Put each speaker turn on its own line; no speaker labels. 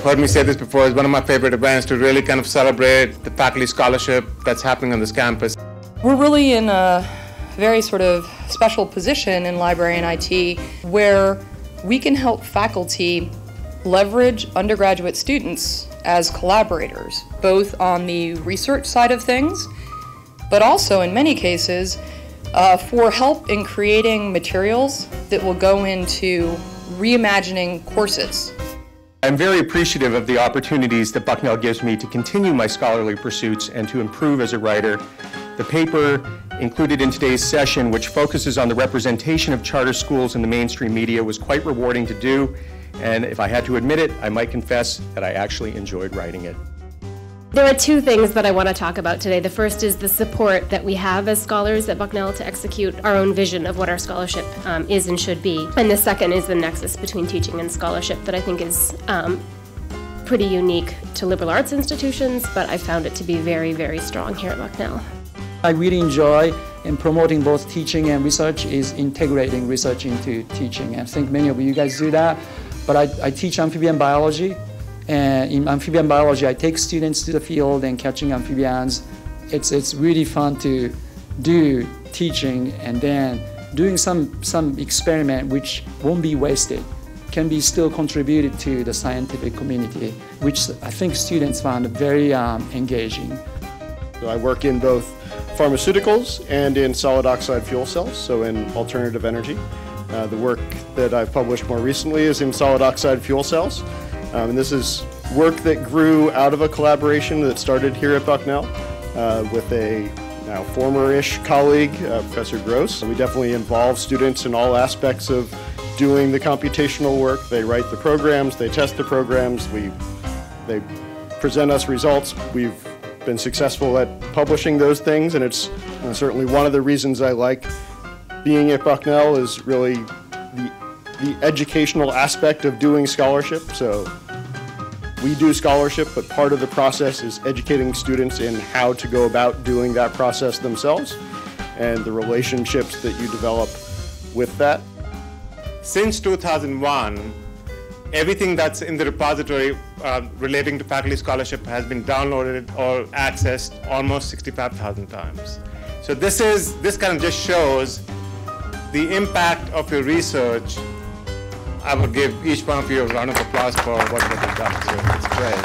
heard me say this before, it's one of my favorite events to really kind of celebrate the faculty scholarship that's happening on this campus.
We're really in a very sort of special position in library and IT where we can help faculty leverage undergraduate students as collaborators, both on the research side of things, but also in many cases for help in creating materials that will go into reimagining courses.
I'm very appreciative of the opportunities that Bucknell gives me to continue my scholarly pursuits and to improve as a writer. The paper included in today's session, which focuses on the representation of charter schools in the mainstream media, was quite rewarding to do, and if I had to admit it, I might confess that I actually enjoyed writing it.
There are two things that I want to talk about today. The first is the support that we have as scholars at Bucknell to execute our own vision of what our scholarship is and should be. And the second is the nexus between teaching and scholarship that I think is pretty unique to liberal arts institutions, but I found it to be very, very strong here at Bucknell.
I really enjoy in promoting both teaching and research is integrating research into teaching. I think many of you guys do that, but I teach amphibian biology. And in amphibian biology, I take students to the field and catching amphibians. It's really fun to do teaching and then doing some experiment which won't be wasted, can be still contributed to the scientific community, which I think students found very engaging.
So I work in both pharmaceuticals and in solid oxide fuel cells, so in alternative energy. The work that I've published more recently is in solid oxide fuel cells. And this is work that grew out of a collaboration that started here at Bucknell with a now former-ish colleague, Professor Gross. We definitely involve students in all aspects of doing the computational work. They write the programs, they test the programs, they present us results. We've been successful at publishing those things, and it's certainly one of the reasons I like being at Bucknell is really the educational aspect of doing scholarship. So we do scholarship, but part of the process is educating students in how to go about doing that process themselves and the relationships that you develop with that.
Since 2001, everything that's in the repository relating to faculty scholarship has been downloaded or accessed almost 65,000 times. So this kind of just shows the impact of your research. I would give each one of you a round of applause for what they've done. So it's great.